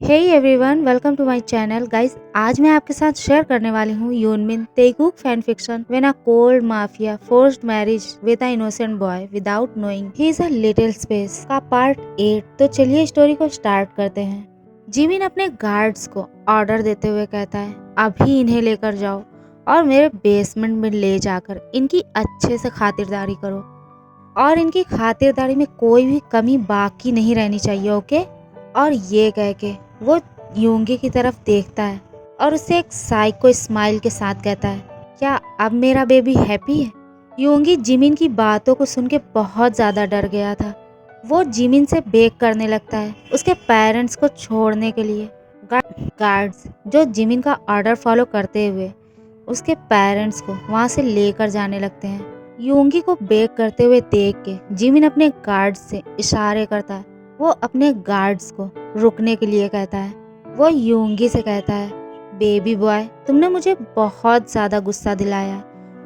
Hey everyone, welcome to my channel guys. आज मैं आपके साथ शेयर करने वाली हूँ Yoonmin Taekook fan fiction when a cold mafia forced marriage with a innocent boy without knowing he is a little space का part 8। तो चलिए स्टोरी को स्टार्ट करते हैं। जिमिन अपने गार्ड्स को ऑर्डर देते हुए कहता है, अभी इन्हें लेकर जाओ और मेरे बेसमेंट में ले जाकर इनकी अच्छे से खातिरदारी करो और इनकी खातिरदारी में कोई भी कमी बाकी नहीं रहनी चाहिए, ओके। और ये कह के वो यूंगी की तरफ देखता है और उसे एक साइको स्माइल के साथ कहता है, क्या अब मेरा बेबी हैप्पी है? यूंगी जिमिन की बातों को सुन के बहुत ज्यादा डर गया था। वो जिमिन से बेग करने लगता है उसके पेरेंट्स को छोड़ने के लिए। गार्ड्स जो जिमिन का ऑर्डर फॉलो करते हुए उसके पेरेंट्स को वहां से लेकर जाने लगते हैं। यूंगी को बेग करते हुए देख के जिमिन अपने गार्ड्स से इशारे करता है। वो अपने गार्ड्स को रुकने के लिए कहता है। वो यूंगी से कहता है, बेबी बॉय, तुमने मुझे बहुत ज्यादा गुस्सा दिलाया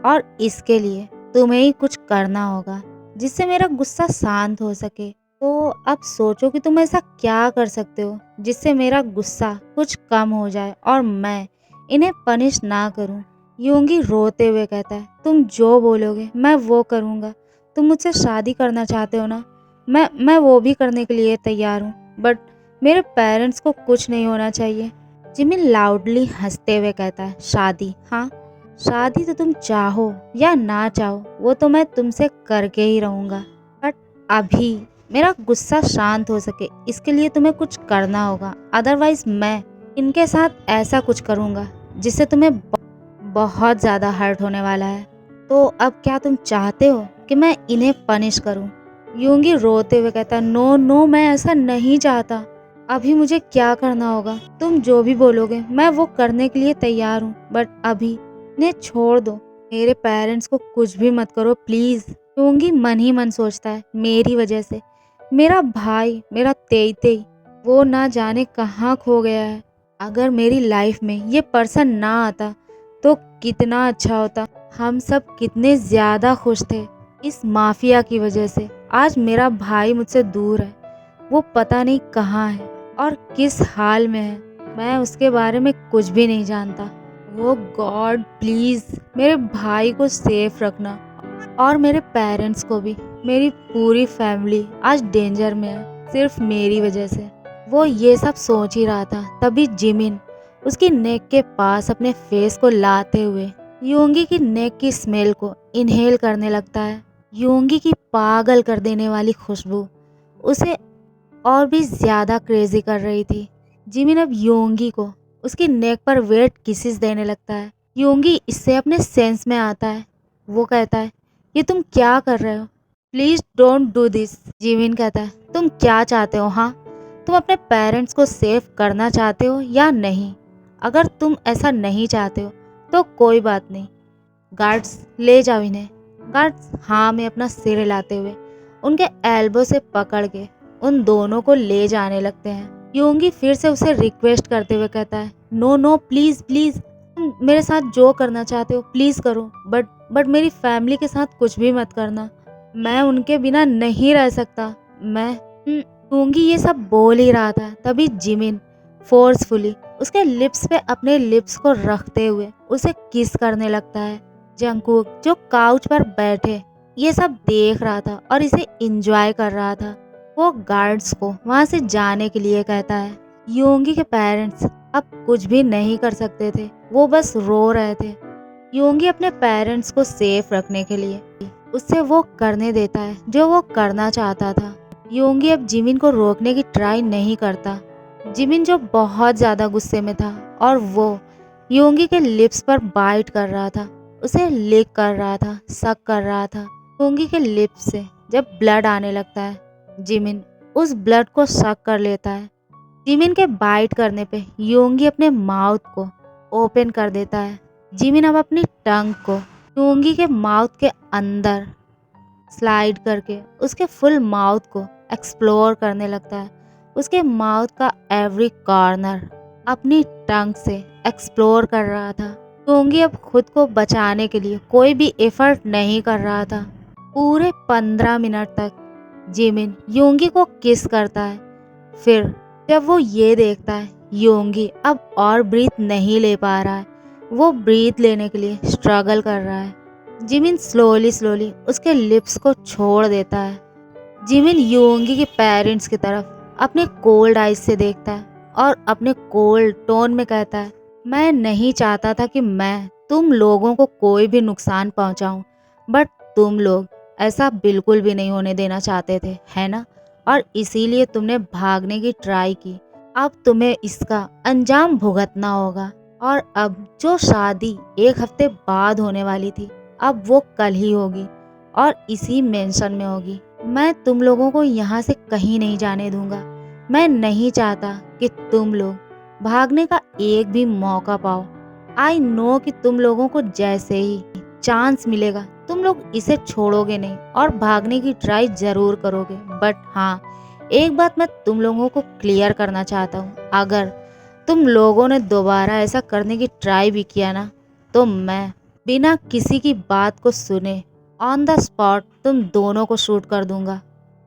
और इसके लिए तुम्हें ही कुछ करना होगा जिससे मेरा गुस्सा शांत हो सके। तो अब सोचो कि तुम ऐसा क्या कर सकते हो जिससे मेरा गुस्सा कुछ कम हो जाए और मैं इन्हें पनिश ना करूं। यूंगी रोते हुए कहता है, तुम जो बोलोगे मैं वो करूंगा। तुम मुझसे शादी करना चाहते हो ना, मैं वो भी करने के लिए तैयार हूँ, बट मेरे पेरेंट्स को कुछ नहीं होना चाहिए। जिमिन लाउडली हंसते हुए कहता है, शादी? हाँ, शादी तो तुम चाहो या ना चाहो वो तो मैं तुमसे करके ही रहूंगा, बट अभी मेरा गुस्सा शांत हो सके इसके लिए तुम्हें कुछ करना होगा, अदरवाइज मैं इनके साथ ऐसा कुछ करूंगा जिससे तुम्हें बहुत ज़्यादा हर्ट होने वाला है। तो अब क्या तुम चाहते हो कि मैं इन्हें पनिश करूं? यूंगी रोते हुए कहता, नो नो, मैं ऐसा नहीं चाहता। अभी मुझे क्या करना होगा? तुम जो भी बोलोगे मैं वो करने के लिए तैयार हूँ, बट अभी इन्हें छोड़ दो। मेरे पेरेंट्स को कुछ भी मत करो प्लीज। यूंगी मन ही मन सोचता है, मेरी वजह से मेरा भाई, मेरा तेई वो ना जाने कहाँ खो गया है। अगर मेरी लाइफ में ये पर्सन ना आता तो कितना अच्छा होता। हम सब कितने ज्यादा खुश थे। इस माफिया की वजह से आज मेरा भाई मुझसे दूर है। वो पता नहीं कहाँ है और किस हाल में है। मैं उसके बारे में कुछ भी नहीं जानता। वो गॉड प्लीज मेरे भाई को सेफ रखना और मेरे पेरेंट्स को भी। मेरी पूरी फैमिली आज डेंजर में है सिर्फ मेरी वजह से। वो ये सब सोच ही रहा था तभी जिमिन उसकी नेक के पास अपने फेस को लाते हुए यूंगी की नेक की स्मेल को इनहेल करने लगता है। यूंगी की पागल कर देने वाली खुशबू उसे और भी ज्यादा क्रेजी कर रही थी। जिमिन अब यूंगी को उसकी नेक पर वेट किसेस देने लगता है। यूंगी इससे अपने सेंस में आता है। वो कहता है, ये तुम क्या कर रहे हो? Please don't do this. Jimin कहता है, तुम क्या चाहते हो? हाँ, तुम अपने पेरेंट्स को सेव करना चाहते हो या नहीं? अगर तुम ऐसा नहीं चाहते हो तो कोई बात नहीं। गार्ड्स ले जाओ इन्हें। गार्ड्स हाँ में अपना सिर हिलाते हुए उनके एल्बो से पकड़ के उन दोनों को ले जाने लगते हैं। यूंगी फिर से उसे रिक्वेस्ट करते हुए कहता है, नो नो, प्लीज प्लीज, तुम मेरे साथ जो करना चाहते हो प्लीज करो, बट मेरी फैमिली के साथ कुछ भी मत करना। मैं उनके बिना नहीं रह सकता। मैं यूंगी ये सब बोल ही रहा था तभी जिमिन फोर्सफुली उसके लिप्स पे अपने लिप्स को रखते हुए उसे किस करने लगता है। जंगकुक जो काउच पर बैठे ये सब देख रहा था और इसे एंजॉय कर रहा था। वो गार्ड्स को वहां से जाने के लिए कहता है। योंगी के पेरेंट्स अब कुछ भी नहीं कर सकते थे, वो बस रो रहे थे। योंगी अपने पेरेंट्स को सेफ रखने के लिए उससे वो करने देता है जो वो करना चाहता था। योंगी अब जिमिन को रोकने की ट्राई नहीं करता। जिमिन जो बहुत ज्यादा गुस्से में था और वो योंगी के लिप्स पर बाइट कर रहा था, उसे लिक कर रहा था, सक कर रहा था। योंगी के लिप्स से जब ब्लड आने लगता है जिमिन उस ब्लड को सक कर लेता है। जिमिन के बाइट करने पे योंगी अपने माउथ को ओपन कर देता है। जिमिन अब अपनी टंग को योंगी के माउथ के अंदर स्लाइड करके उसके फुल माउथ को एक्सप्लोर करने लगता है। उसके माउथ का एवरी कॉर्नर अपनी टंग से एक्सप्लोर कर रहा था। योंगी अब खुद को बचाने के लिए कोई भी एफर्ट नहीं कर रहा था। पूरे 15 मिनट तक जिमिन योंगी को किस करता है, फिर जब वो ये देखता है योंगी अब और ब्रीथ नहीं ले पा रहा है, वो ब्रीथ लेने के लिए स्ट्रगल कर रहा है। जिमिन स्लोली स्लोली उसके लिप्स को छोड़ देता है। जिमिन योंगी के पेरेंट्स की तरफ अपने कोल्ड आइज से देखता है और अपने कोल्ड टोन में कहता है, मैं नहीं चाहता था कि मैं तुम लोगों को कोई भी नुकसान पहुंचाऊं, बट तुम लोग ऐसा बिल्कुल भी नहीं होने देना चाहते थे, है ना? और इसीलिए तुमने भागने की ट्राई की। अब तुम्हें इसका अंजाम भुगतना होगा। और अब जो शादी एक हफ्ते बाद होने वाली थी, अब वो कल ही होगी और इसी मेंशन में होगी। मैं तुम लोगों को यहाँ से कहीं नहीं जाने दूंगा। मैं नहीं चाहता कि तुम लोग भागने का एक भी मौका पाओ। आई नो कि तुम लोगों को जैसे ही चांस मिलेगा तुम लोग इसे छोड़ोगे नहीं और भागने की ट्राई जरूर करोगे। बट हाँ, एक बात मैं तुम लोगों को क्लियर करना चाहता हूँ, अगर तुम लोगों ने दोबारा ऐसा करने की ट्राई भी किया ना, तो मैं बिना किसी की बात को सुने ऑन द स्पॉट तुम दोनों को शूट कर दूंगा।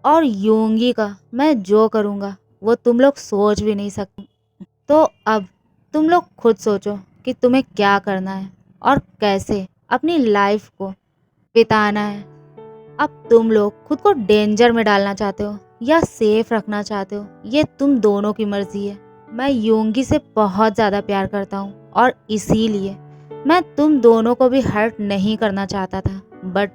और योंगी का मैं जो करूँगा वो तुम लोग सोच भी नहीं सकते। तो अब तुम लोग खुद सोचो कि तुम्हें क्या करना है और कैसे अपनी लाइफ को बिताना है। अब तुम लोग खुद को डेंजर में डालना चाहते हो या सेफ रखना चाहते हो, ये तुम दोनों की मर्जी है। मैं योंगी से बहुत ज़्यादा प्यार करता हूँ और इसीलिए मैं तुम दोनों को भी हर्ट नहीं करना चाहता था। बट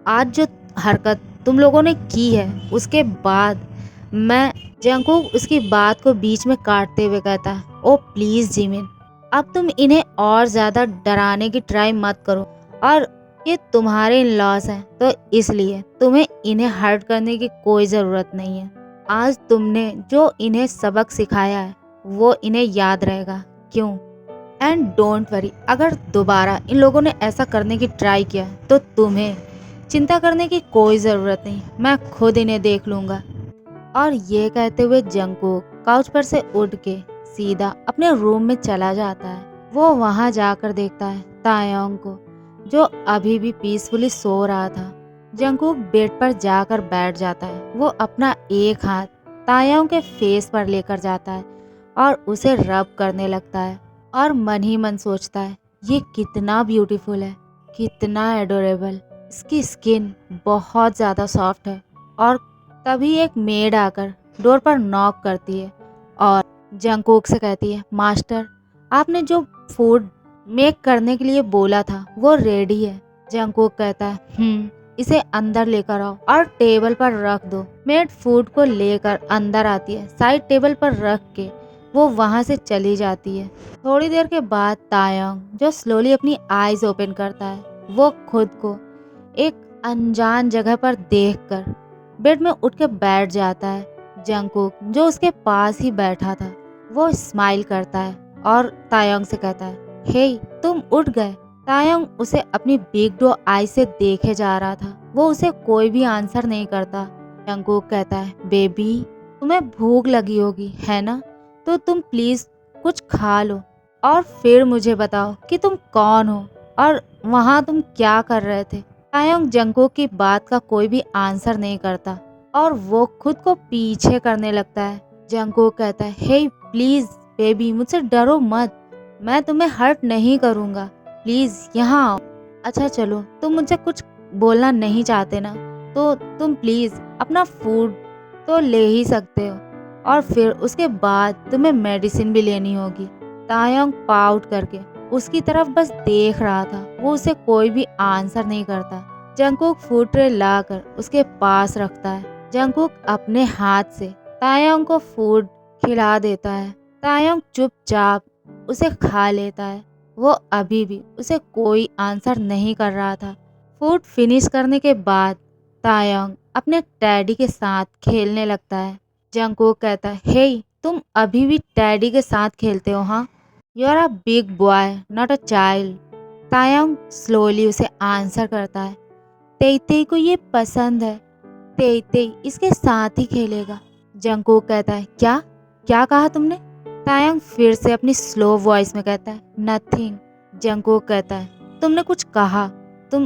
आज जो हरकत तुम लोगों ने की है उसके बाद मैं जंगकुक उसकी बात को बीच में काटते हुए कहता, ओ प्लीज़ जिमिन, अब तुम इन्हें और ज़्यादा डराने की ट्राई मत करो। और ये तुम्हारे इन लॉस हैं, तो इसलिए तुम्हें इन्हें हर्ट करने की कोई ज़रूरत नहीं है। आज तुमने जो इन्हें सबक सिखाया है वो इन्हें याद रहेगा। क्यों? एंड डोंट वरी, अगर दोबारा इन लोगों ने ऐसा करने की ट्राई किया तो तुम्हें चिंता करने की कोई ज़रूरत नहीं, मैं खुद इन्हें देख लूँगा। और ये कहते हुए जंगकुक काउच पर से उठ के सीधा अपने रूम में चला जाता है। वो वहाँ जाकर देखता है तायोंग को, जो अभी भी पीसफुली सो रहा था। जंगकुक बेड पर जाकर बैठ जाता है। वो अपना एक हाथ तायोंग के फेस पर लेकर जाता है और उसे रब करने लगता है और मन ही मन सोचता है, ये कितना ब्यूटीफुल है, कितना एडोरेबल, इसकी स्किन बहुत ज़्यादा सॉफ्ट है। और तभी एक मेड आकर डोर पर नॉक करती है और जंगकुक से कहती है, मास्टर, आपने जो फूड मेक करने के लिए बोला था वो रेडी है। जंगकुक कहता है, इसे अंदर लेकर आओ और टेबल पर रख दो। मेड फूड को लेकर अंदर आती है, साइड टेबल पर रख के वो वहाँ से चली जाती है। थोड़ी देर के बाद तायोंग जो स्लोली अपनी आईज ओपन करता है, वो खुद को एक अनजान जगह पर देखकर बेड में उठ के बैठ जाता है। जंगकुक जो उसके पास ही बैठा था वो स्माइल करता है और तायोंग से कहता है, हे तुम उठ गए। तायोंग उसे अपनी बिग डो आई से देखे जा रहा था। वो उसे कोई भी आंसर नहीं करता। जंगकुक कहता है, बेबी तुम्हें भूख लगी होगी है ना, तो तुम प्लीज कुछ खा लो और फिर मुझे बताओ कि तुम कौन हो और वहाँ तुम क्या कर रहे थे। तायोंग जंगकुक की बात का कोई भी आंसर नहीं करता और वो खुद को पीछे करने लगता है। जंगकुक कहता है, हे प्लीज बेबी मुझसे डरो मत, मैं तुम्हें हर्ट नहीं करूँगा, प्लीज यहाँ आओ। अच्छा चलो, तुम मुझसे कुछ बोलना नहीं चाहते ना, तो तुम प्लीज अपना फूड तो ले ही सकते हो और फिर उसके बाद तुम्हें मेडिसिन भी लेनी होगी। तायोंग पाउट करके उसकी तरफ बस देख रहा था, वो उसे कोई भी आंसर नहीं करता। जंगकुक फूड ट्रे लाकर उसके पास रखता है। जंगकुक अपने हाथ से तायोंग को फूड खिला देता है। तायोंग चुपचाप उसे खा लेता है। वो अभी भी उसे कोई आंसर नहीं कर रहा था। फूड फिनिश करने के बाद तायोंग अपने टैडी के साथ खेलने लगता है। जंगकुक कहता है, हे तुम अभी भी टैडी के साथ खेलते हो हाँ? You are a big boy not a child. Taeyong slowly उसे आंसर करता है, तेई को ये पसंद है, तेई इसके साथ ही खेलेगा। जंगकुक कहता है, क्या क्या कहा तुमने? तायोंग फिर से अपनी स्लो वॉइस में कहता है, नथिंग। जंगकुक कहता है, तुमने कुछ कहा, तुम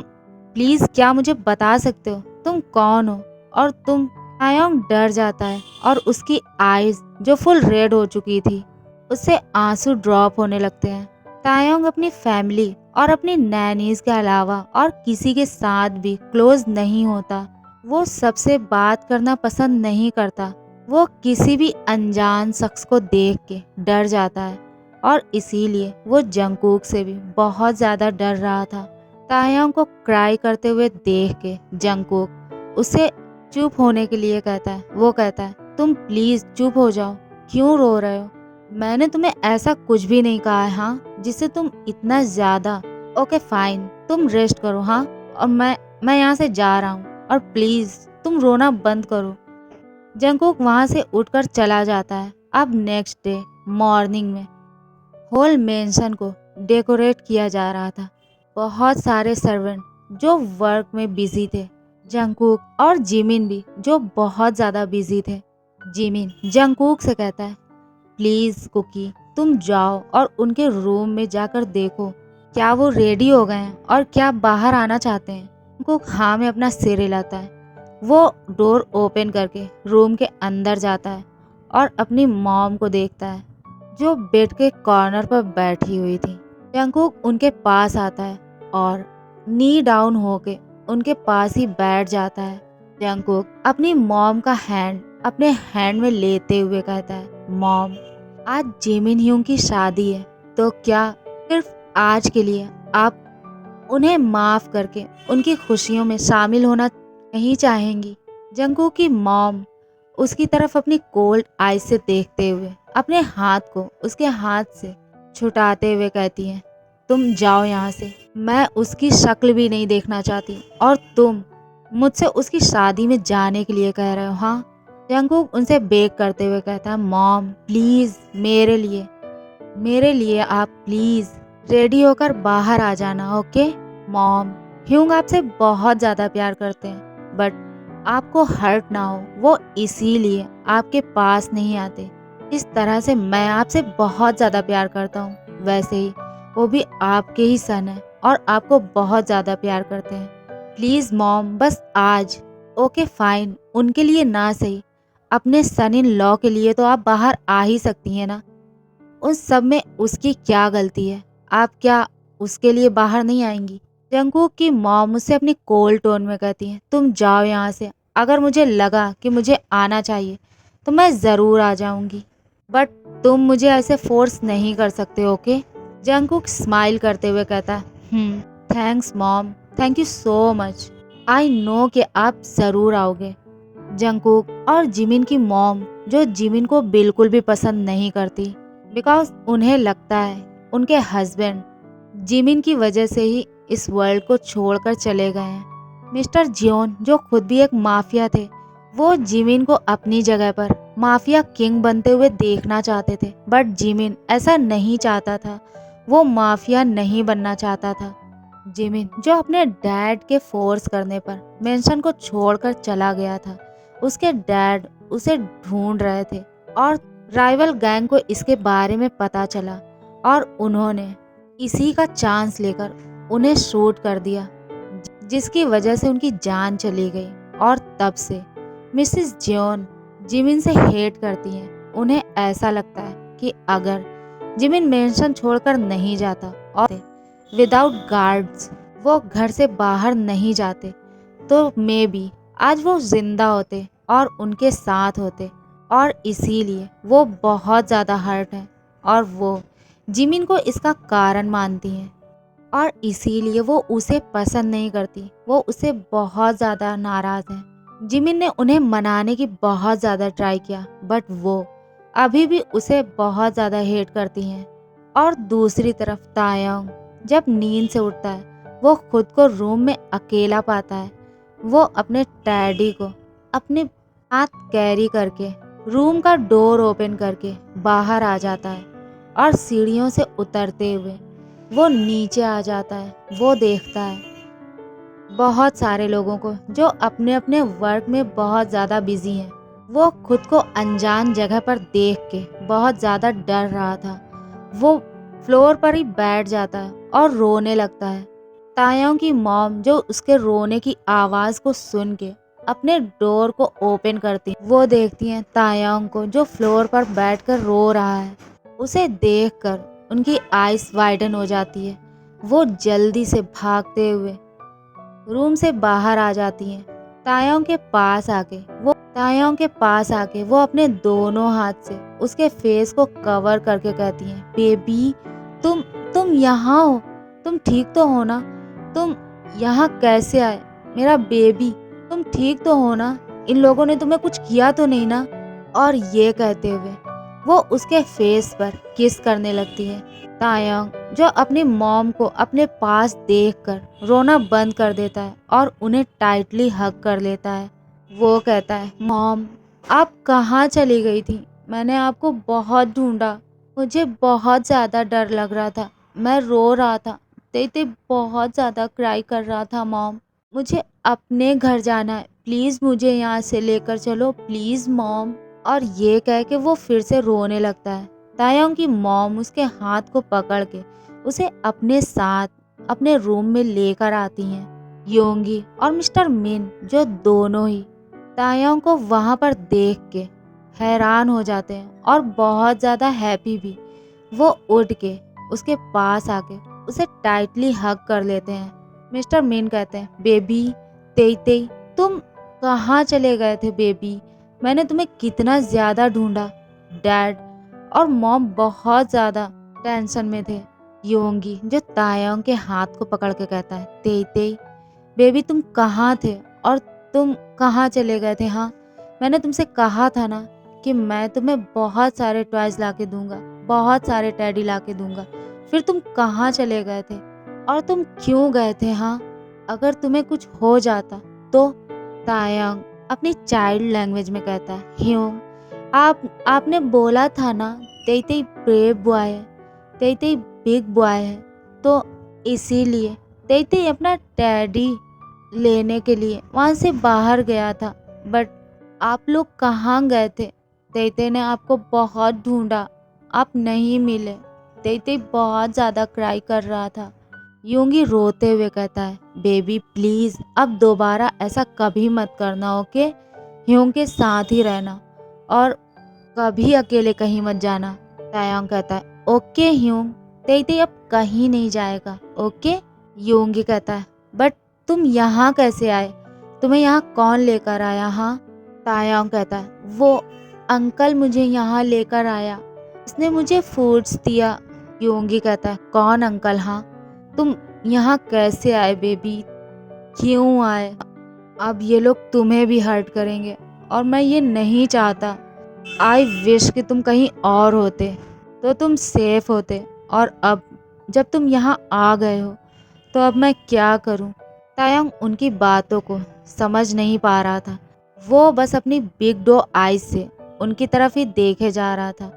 प्लीज क्या मुझे बता सकते हो तुम कौन हो और तुम तायोंग डर जाता है और उसकी आईज जो फुल रेड हो चुकी थी उससे आंसू ड्रॉप होने लगते हैं। तायोंग अपनी फैमिली और अपनी नैनीज के अलावा और किसी के साथ भी क्लोज नहीं होता। वो सबसे बात करना पसंद नहीं करता। वो किसी भी अनजान शख्स को देख के डर जाता है और इसीलिए वो जंगकुक से भी बहुत ज़्यादा डर रहा था। तायोंग को क्राई करते हुए देख के जंगकुक उसे चुप होने के लिए कहता है। वो कहता है, तुम प्लीज चुप हो जाओ, क्यों रो रहे हो? मैंने तुम्हें ऐसा कुछ भी नहीं कहा है, हाँ, जिससे तुम इतना ज्यादा। ओके फाइन, तुम रेस्ट करो, हाँ, और मैं यहाँ से जा रहा हूँ और प्लीज तुम रोना बंद करो। जंगकुक वहाँ से उठकर चला जाता है। अब नेक्स्ट डे मॉर्निंग में होल मेंशन को डेकोरेट किया जा रहा था। बहुत सारे सर्वेंट जो वर्क में बिजी थे, जंगकुक और जिमिन भी जो बहुत ज़्यादा बिजी थे। जिमिन जंगकुक से कहता है, प्लीज़ कुकी तुम जाओ और उनके रूम में जाकर देखो क्या वो रेडी हो गए हैं और क्या बाहर आना चाहते हैं। जंगकुक हाँ में अपना सिर हिलाता है। वो डोर ओपन करके रूम के अंदर जाता है और अपनी मॉम को देखता है जो बेड के कॉर्नर पर बैठी हुई थी। जंगकुक उनके पास आता है और नी डाउन होके उनके पास ही बैठ जाता है। जंगकुक अपनी मॉम का हैंड अपने हैंड में लेते हुए कहता है, मॉम आज जिमिन ह्यूंग की शादी है, तो क्या सिर्फ आज के लिए आप उन्हें माफ करके उनकी खुशियों में शामिल होना नहीं चाहेंगी? जंगकुक की मॉम उसकी तरफ अपनी कोल्ड आईज से देखते हुए अपने हाथ को उसके हाथ से छुटाते हुए कहती हैं, तुम जाओ यहाँ से, मैं उसकी शक्ल भी नहीं देखना चाहती और तुम मुझसे उसकी शादी में जाने के लिए कह रहे हो, हाँ? जंगकुक उनसे बेग करते हुए कहता है, मॉम प्लीज मेरे लिए आप प्लीज रेडी होकर बाहर आ जाना, ओके? मॉम ह्यूंग आपसे बहुत ज्यादा प्यार करते हैं, बट आपको हर्ट ना हो वो इसीलिए आपके पास नहीं आते। इस तरह से मैं आपसे बहुत ज़्यादा प्यार करता हूँ। वैसे ही वो भी आपके ही सन है और आपको बहुत ज़्यादा प्यार करते हैं। प्लीज़ मॉम बस आज। ओके फाइन, उनके लिए ना सही, अपने सन इन लॉ के लिए तो आप बाहर आ ही सकती हैं ना। उस सब में उसकी क्या गलती है? आप क्या उसके लिए बाहर नहीं आएंगी? जंगकुक की मॉम मुझसे अपनी कोल्ड टोन में कहती है, तुम जाओ यहाँ से। अगर मुझे लगा कि मुझे आना चाहिए तो मैं ज़रूर आ जाऊंगी, बट तुम मुझे ऐसे फोर्स नहीं कर सकते, ओके? जंगकुक स्माइल करते हुए कहता है, thanks mom, thank you so much. I know कि आप ज़रूर आओगे। जंगकुक और जिमिन की मॉम जो जिमिन को बिल्कुल भी पसंद नहीं करती, बिकॉज उन्हें लगता है उनके हस्बैंड जिमिन की वजह से ही इस वर्ल्ड को छोड़कर चले गए हैं। मिस्टर जियोन जो खुद भी एक माफिया थे, वो जिमिन को अपनी जगह पर माफिया किंग बनते हुए देखना चाहते थे, बट जिमिन ऐसा नहीं चाहता था। वो माफिया नहीं बनना चाहता था। जिमिन जो अपने डैड के फोर्स करने पर मेंशन को छोड़कर चला गया था, उसके डैड उसे ढूंढ रहे थे और राइवल गैंग को इसके बारे में पता चला और उन्होंने इसी का चांस लेकर उन्हें शूट कर दिया, जिसकी वजह से उनकी जान चली गई। और तब से मिसेस जियोन जिमिन से हेट करती हैं। उन्हें ऐसा लगता है कि अगर जिमिन मेंशन छोड़कर नहीं जाता और विदाउट गार्ड्स वो घर से बाहर नहीं जाते, तो मे बी आज वो जिंदा होते और उनके साथ होते। और इसीलिए वो बहुत ज़्यादा हर्ट है और वो जिमिन को इसका कारण मानती हैं और इसीलिए वो उसे पसंद नहीं करती। वो उसे बहुत ज़्यादा नाराज़ है। जिमिन ने उन्हें मनाने की बहुत ज़्यादा ट्राई किया, बट वो अभी भी उसे बहुत ज़्यादा हेट करती हैं। और दूसरी तरफ तायोंग जब नींद से उठता है, वो खुद को रूम में अकेला पाता है। वो अपने टैडी को अपने हाथ कैरी करके रूम का डोर ओपन करके बाहर आ जाता है और सीढ़ियों से उतरते हुए वो नीचे आ जाता है। वो देखता है बहुत सारे लोगों को जो अपने अपने वर्क में बहुत ज़्यादा बिजी हैं। वो खुद को अनजान जगह पर देख के बहुत ज़्यादा डर रहा था। वो फ्लोर पर ही बैठ जाता है और रोने लगता है। तायोंग की मॉम जो उसके रोने की आवाज़ को सुन के अपने डोर को ओपन करती हैं। वो देखती हैं तायंग को जो फ्लोर पर बैठकर रो रहा है। उसे देखकर उनकी आइज वाइडन हो जाती है। वो जल्दी से भागते हुए रूम से बाहर आ जाती हैं। तायंग के पास आके वो अपने दोनों हाथ से उसके फेस को कवर करके कहती हैं, बेबी तुम यहाँ हो, तुम ठीक तो हो ना? तुम यहाँ कैसे आए मेरा बेबी? तुम ठीक तो हो ना? इन लोगों ने तुम्हें कुछ किया तो नहीं ना? और ये कहते हुए वो उसके फेस पर किस करने लगती है। तायंग जो अपनी मॉम को अपने पास देखकर रोना बंद कर देता है और उन्हें टाइटली हग कर लेता है। वो कहता है, मॉम आप कहाँ चली गई थी? मैंने आपको बहुत ढूंढा, मुझे बहुत ज़्यादा डर लग रहा था, मैं रो रहा था, ते बहुत ज़्यादा क्राई कर रहा था। मॉम मुझे अपने घर जाना है, प्लीज़ मुझे यहाँ से लेकर चलो प्लीज़ मॉम। और ये कह के वो फिर से रोने लगता है। तायंग की मॉम उसके हाथ को पकड़ के उसे अपने साथ अपने रूम में लेकर आती हैं। योंगी और मिस्टर मिन जो दोनों ही तायंग को वहां पर देख के हैरान हो जाते हैं और बहुत ज़्यादा हैप्पी भी। वो उठ के उसके पास आके उसे टाइटली हग कर लेते हैं। मिस्टर मिन कहते हैं, बेबी तेई तुम कहाँ चले गए थे बेबी? मैंने तुम्हें कितना ज़्यादा ढूंढा। डैड और मॉम बहुत ज़्यादा टेंशन में थे। योंगी जो तायंग के हाथ को पकड़ के कहता है, तेई बेबी तुम कहाँ थे और तुम कहाँ चले गए थे? हाँ मैंने तुमसे कहा था ना कि मैं तुम्हें बहुत सारे टॉयज ला के दूंगा, बहुत सारे टेडी ला के दूंगा। फिर तुम कहाँ चले गए थे और तुम क्यों गए थे? हाँ अगर तुम्हें कुछ हो जाता तो? तायंग अपनी चाइल्ड लैंग्वेज में कहता है, ह्योंग आपने बोला था ना तेई ब्रेव बॉय है, तेई बिग बॉय है, तो इसीलिए तेई अपना टैडी लेने के लिए वहाँ से बाहर गया था। बट आप लोग कहाँ गए थे? तेई ने आपको बहुत ढूंढा, आप नहीं मिले। तेई बहुत ज़्यादा क्राई कर रहा था। योंगी रोते हुए कहता है, बेबी प्लीज़ अब दोबारा ऐसा कभी मत करना, ओके? ह्योंग के साथ ही रहना और कभी अकेले कहीं मत जाना। तायंग कहता है, ओके ह्योंग, तेई अब कहीं नहीं जाएगा, ओके? योंगी कहता है, बट तुम यहाँ कैसे आए? तुम्हें यहाँ कौन लेकर आया? हाँ तायंग कहता है, वो अंकल मुझे यहाँ लेकर आया, उसने मुझे फूड्स दिया। योंगी कहता है, कौन अंकल? हाँ तुम यहाँ कैसे आए बेबी? क्यों आए? अब ये लोग तुम्हें भी हर्ट करेंगे और मैं ये नहीं चाहता। आई विश कि तुम कहीं और होते तो तुम सेफ होते, और अब जब तुम यहाँ आ गए हो तो अब मैं क्या करूँ? तायंग उनकी बातों को समझ नहीं पा रहा था। वो बस अपनी बिग डो आइज से उनकी तरफ ही देखे जा रहा था।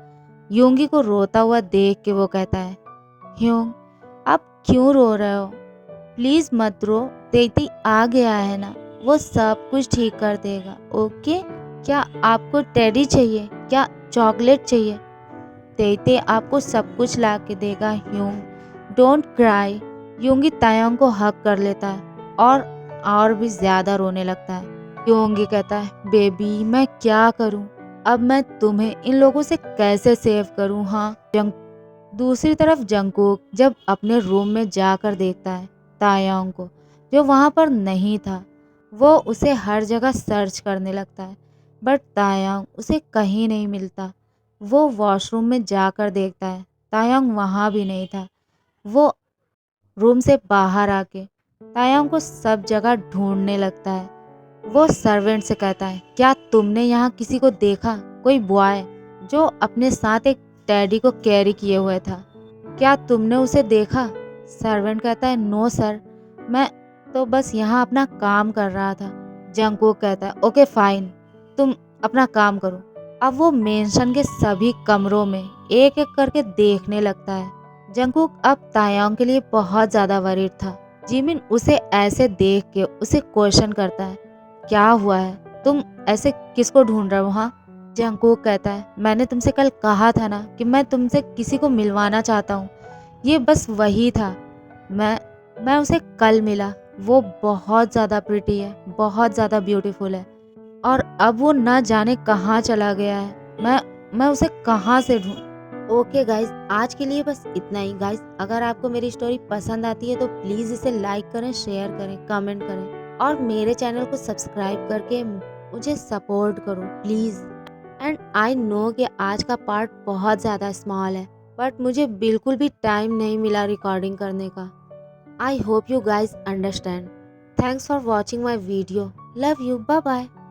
योंगी को रोता हुआ देख के वो कहता है, ह्योंग आप क्यों रो रहे हो? प्लीज़ मत रो, तेई आ गया है ना, वो सब कुछ ठीक कर देगा, ओके? क्या आपको टेडी चाहिए? क्या चॉकलेट चाहिए? तेई आपको सब कुछ ला के देगा। ह्योंग डोंट क्राई। योंगी तायंग को हक कर लेता है और भी ज़्यादा रोने लगता है। योंगी कहता है, बेबी मैं क्या करूं? अब मैं तुम्हें इन लोगों से कैसे सेव करूं? हाँ दूसरी तरफ जंगकुक जब अपने रूम में जाकर देखता है तायंग को जो वहाँ पर नहीं था, वो उसे हर जगह सर्च करने लगता है, बट तायंग उसे कहीं नहीं मिलता। वो वॉशरूम में जाकर देखता है, तायंग वहाँ भी नहीं था। वो रूम से बाहर आके तायंग को सब जगह ढूंढने लगता है। वो सर्वेंट से कहता है, क्या तुमने यहाँ किसी को देखा? कोई बॉय जो अपने साथ एक टेडी को कैरी किए हुए था, क्या तुमने उसे देखा? सर्वेंट कहता है, नो सर, मैं तो बस यहाँ अपना काम कर रहा था। जंगकुक कहता है, ओके फाइन, तुम अपना काम करो। अब वो मेंशन के सभी कमरों में एक एक करके देखने लगता है। जंगकुक अब तायंग के लिए बहुत ज़्यादा वरीड था। जिमिन उसे ऐसे देख के उसे क्वेश्चन करता है, क्या हुआ है? तुम ऐसे किसको ढूंढ रहे हो? हाँ जंगकुक कहता है, मैंने तुमसे कल कहा था ना कि मैं तुमसे किसी को मिलवाना चाहता हूँ, ये बस वही था। मैं उसे कल मिला, वो बहुत ज़्यादा प्रिटी है, बहुत ज़्यादा ब्यूटीफुल है और अब वो ना जाने कहाँ चला गया है। मैं उसे कहाँ से ढूँढ। ओके गाइस, आज के लिए बस इतना ही। गाइस, अगर आपको मेरी स्टोरी पसंद आती है तो प्लीज़ इसे लाइक करें, शेयर करें, कमेंट करें और मेरे चैनल को सब्सक्राइब करके मुझे सपोर्ट करो प्लीज़। एंड आई नो कि आज का पार्ट बहुत ज़्यादा स्मॉल है, बट मुझे बिल्कुल भी टाइम नहीं मिला रिकॉर्डिंग करने का। I hope you guys understand. Thanks for watching my video. Love you. Bye bye.